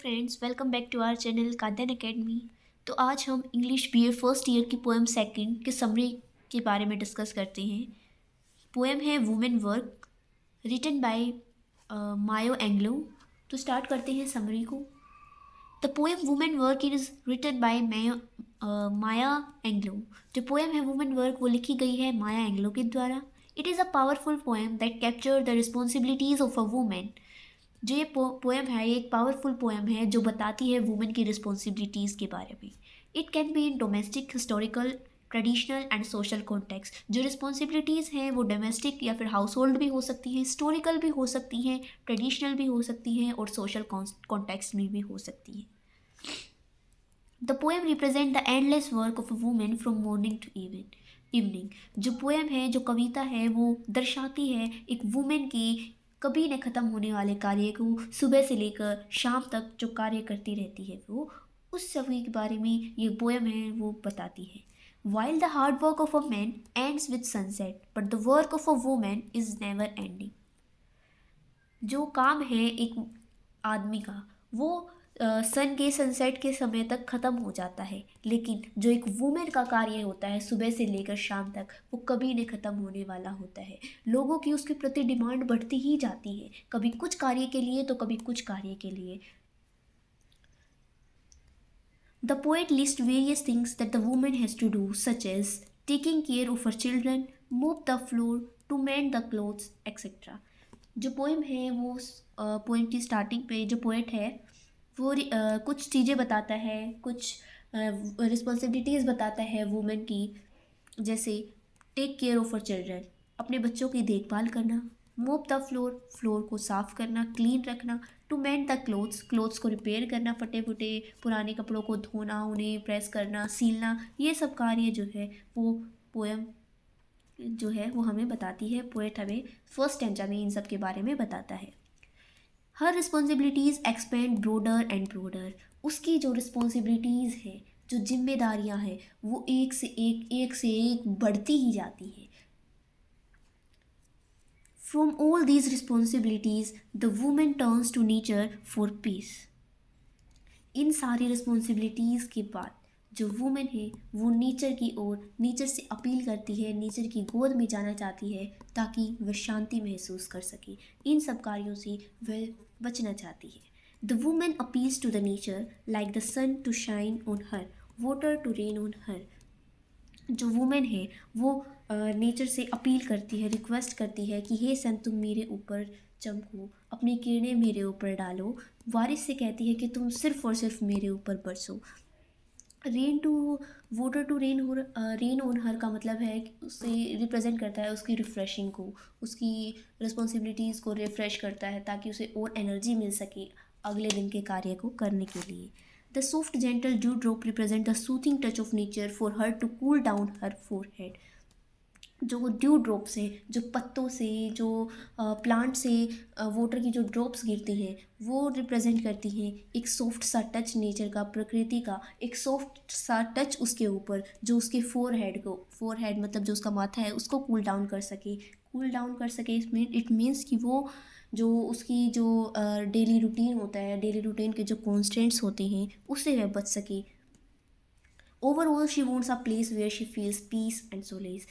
Friends, welcome back to our channel Kadan academy. तो आज हम इंग्लिश बीए फर्स्ट ईयर की पोएम सेकंड के समरी के बारे में डिस्कस करते हैं। पोएम है women work, written by Maya Angelou. तो स्टार्ट करते हैं समरी को। The poem women work is written by Maya Angelou. जो पोएम है वुमेन वर्क वो लिखी गई है माया एंग्लो के द्वारा। It is a powerful poem that capture the responsibilities of a women. जो ये पोएम है ये एक पावरफुल पोएम है जो बताती है वुमेन की रिस्पॉन्सिबिलिटीज़ के बारे में। It can be in domestic, historical, traditional and social context. जो रिस्पॉन्सिबिलिटीज़ हैं वो डोमेस्टिक या फिर हाउस होल्ड भी हो सकती हैं, हिस्टोरिकल भी हो सकती हैं, ट्रेडिशनल भी हो सकती हैं और सोशल कॉन्टेक्स्ट में भी हो सकती हैं। The poem represent the endless work of a women from morning to evening. जो पोएम है, जो कविता है, वो दर्शाती है एक वुमेन की कभी न ख़त्म होने वाले कार्य को, सुबह से लेकर शाम तक जो कार्य करती रहती है वो उस सभी के बारे में ये पोएम है वो बताती है। While the hard work of a man ends with sunset but the work of a women is never ending. जो काम है एक आदमी का वो सन के सनसेट के समय तक ख़त्म हो जाता है, लेकिन जो एक वुमेन का कार्य होता है सुबह से लेकर शाम तक वो कभी नहीं ख़त्म होने वाला होता है। लोगों की उसके प्रति डिमांड बढ़ती ही जाती है, कभी कुछ कार्य के लिए तो कभी कुछ कार्य के लिए। The poet list various things that the women has to do such as taking care of her children, move the floor, to mend the clothes etcetera. जो पोएम है वो पोएम की स्टार्टिंग पे जो पोएट है वो कुछ चीज़ें बताता है, कुछ रिस्पॉन्सिबिलिटीज़ बताता है वुमेन की। जैसे take care of her children, अपने बच्चों की देखभाल करना, मोप द फ्लोर, फ्लोर को साफ करना, क्लीन रखना, to mend the clothes, clothes को रिपेयर करना, फटे फटे पुराने कपड़ों को धोना, उन्हें प्रेस करना, सीलना, ये सब कार्य जो है वो पोएम जो है वो हमें बताती है। पोएट हमें फर्स्ट स्टैंजा में इन सब के बारे में बताता है। Her responsibilities expand broader and broader. उसकी जो रिस्पॉन्सिबिलिटीज़ है, जो जिम्मेदारियां हैं, वो एक से एक बढ़ती ही जाती है। From all these responsibilities the women turns to nature for peace. इन सारी रिस्पॉन्सिबिलिटीज़ के बाद जो वुमेन है वो नेचर की ओर, नेचर से अपील करती है, नेचर की गोद में जाना चाहती है ताकि वह शांति महसूस कर सके। इन सब कार्यों से वह बचना चाहती है। The women appeals to the nature like the sun to shine on her, water to rain on her. जो वुमेन है वो नेचर से अपील करती है, रिक्वेस्ट करती है कि हे सन तुम मेरे ऊपर चमको, अपनी किरणें मेरे ऊपर डालो। बारिश से कहती है कि तुम सिर्फ और सिर्फ मेरे ऊपर बरसो। Rain to water to rain हो, रेन ऑन हर का मतलब है कि उसे रिप्रेजेंट करता है उसकी रिफ़्रेशिंग को, उसकी रिस्पॉन्सिबिलिटीज़ को रिफ़्रेश करता है ताकि उसे और एनर्जी मिल सके अगले दिन के कार्य को करने के लिए। The soft gentle dew drop represent the soothing touch of nature for her to cool down her forehead. जो ड्यू ड्रॉप्स हैं, जो पत्तों से, जो प्लांट से वाटर की जो ड्रॉप्स गिरती हैं वो रिप्रेजेंट करती हैं एक सॉफ्ट सा टच नेचर का, प्रकृति का एक सॉफ्ट सा टच उसके ऊपर, जो उसके फोरहेड मतलब जो उसका माथा है उसको कूल डाउन कर सके। कूल डाउन कर सके इसमें इट मीन्स कि वो जो उसकी जो डेली रूटीन होता है, डेली रूटीन के जो कॉन्स्टेंट्स होते हैं उससे वह बच सके। Overall she wants a place where she feels peace and solace.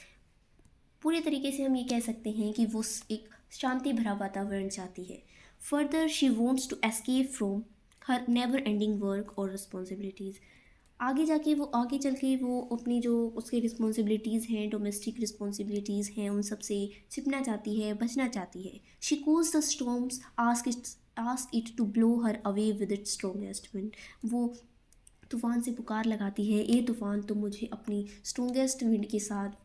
पूरे तरीके से हम ये कह सकते हैं कि वो एक शांति भरा वातावरण चाहती है। Further she wants to escape from her never ending work और रिस्पॉन्सिबिलिटीज़। आगे चल के वो अपनी जो उसकी रिस्पॉन्सिबिलिटीज़ हैं, डोमेस्टिक रिस्पॉन्सिबिलिटीज़ हैं, उन सब से छिपना चाहती है, बचना चाहती है। She cools the storms, ask it to blow her away with its strongest wind. वो तूफ़ान से पुकार लगाती है, ए तूफ़ान तुम मुझे अपनी स्ट्रॉन्गेस्ट विंड के साथ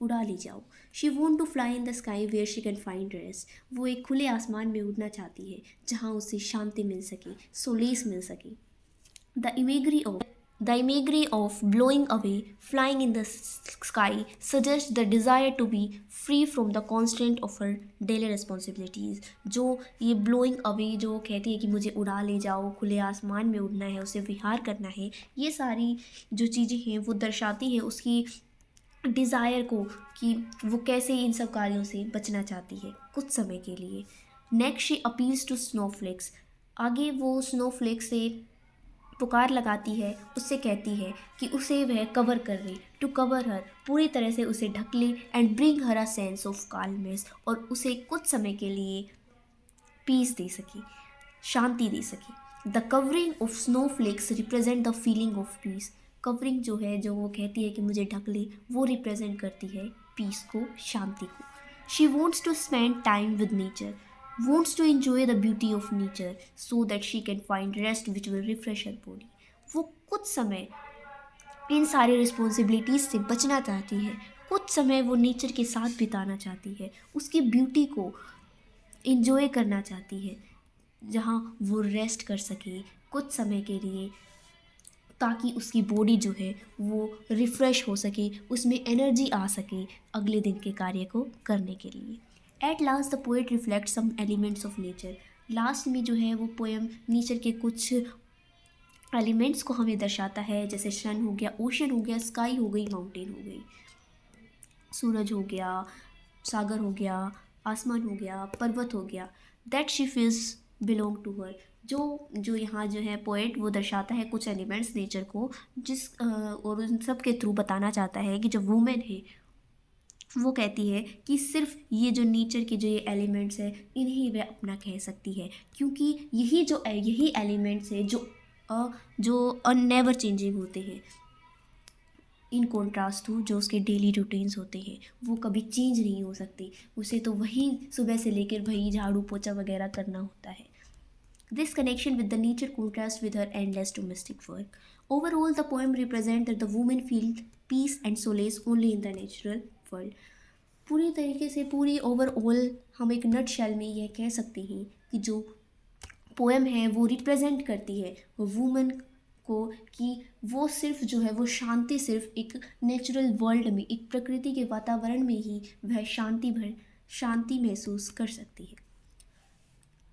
उड़ा ले जाओ। She want to fly in the sky where she can find rest. वो एक खुले आसमान में उड़ना चाहती है जहाँ उसे शांति मिल सके, सोलेस मिल सके। The imagery of the imagery of blowing away, flying in the sky suggests the desire to be free from the constraint of her daily responsibilities। जो ये blowing away जो कहती है कि मुझे उड़ा ले जाओ, खुले आसमान में उड़ना है, उसे विहार करना है, ये सारी जो चीज़ें हैं वो दर्शाती है उसकी डिज़ायर को कि वो कैसे इन सब कार्यों से बचना चाहती है कुछ समय के लिए। Next she appeals to snowflakes. आगे वो स्नोफ्लेक से पुकार लगाती है, उससे कहती है कि उसे वह कवर कर ले, टू कवर हर, पूरी तरह से उसे ढक ले and bring her a sense of calmness, और उसे कुछ समय के लिए पीस दे सके, शांति दे सके। The covering of snowflakes represent the feeling of peace. Covering जो है, जो वो कहती है कि मुझे ढक ले, वो रिप्रेजेंट करती है पीस को, शांति को। She wants to spend time with nature, wants to enjoy the beauty of nature so that she can find rest which will refresh her body. वो कुछ समय इन सारी रिस्पॉन्सिबिलिटीज़ से बचना चाहती है, कुछ समय वो नेचर के साथ बिताना चाहती है, उसकी ब्यूटी को इंजॉय करना चाहती है, जहाँ वो रेस्ट कर सके कुछ समय के लिए, ताकि उसकी बॉडी जो है वो रिफ़्रेश हो सके, उसमें एनर्जी आ सके अगले दिन के कार्य को करने के लिए। At last the poet reflect some elements of nature. Last में जो है वो पोएम नेचर के कुछ एलिमेंट्स को हमें दर्शाता है, जैसे सन हो गया, ओशन हो गया, स्काई हो गई, माउंटेन हो गई, सूरज हो गया, सागर हो गया, आसमान हो गया, पर्वत हो गया। That she feels belong to her. जो यहाँ जो है पोएट वो दर्शाता है कुछ एलिमेंट्स नेचर को, और उन सब के थ्रू बताना चाहता है कि जो वुमेन है वो कहती है कि सिर्फ ये जो नेचर के जो ये एलिमेंट्स है, इन्हीं वह अपना कह सकती है, क्योंकि यही एलिमेंट्स है जो नेवर चेंजिंग होते हैं, इन कॉन्ट्रास्ट टू जो उसके डेली रूटीन्स होते हैं, वो कभी चेंज नहीं हो सकते, उसे तो वही सुबह से लेकर वही झाड़ू पोछा वगैरह करना होता है। This connection with the nature contrasts with her endless domestic work. Overall, the poem represents that the woman feels peace and solace only in the natural world. पूरी तरीके से पूरी ओवरऑल हम एक नट शेल में यह कह सकते हैं कि जो पोएम है वो रिप्रेजेंट करती है वुमेन को, कि वो सिर्फ जो है वो शांति सिर्फ एक नेचुरल वर्ल्ड में, एक प्रकृति के वातावरण में ही वह शांति महसूस कर सकती है।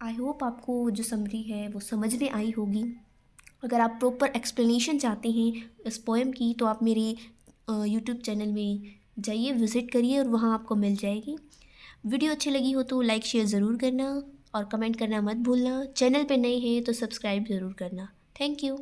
आई होप आपको जो समरी है वो समझ में आई होगी। अगर आप प्रॉपर एक्सप्लेनेशन चाहते हैं इस पोएम की तो आप मेरे यूट्यूब चैनल में जाइए, विज़िट करिए और वहाँ आपको मिल जाएगी। वीडियो अच्छी लगी हो तो लाइक शेयर ज़रूर करना और कमेंट करना मत भूलना। चैनल पे नए हैं तो सब्सक्राइब ज़रूर करना। Thank you.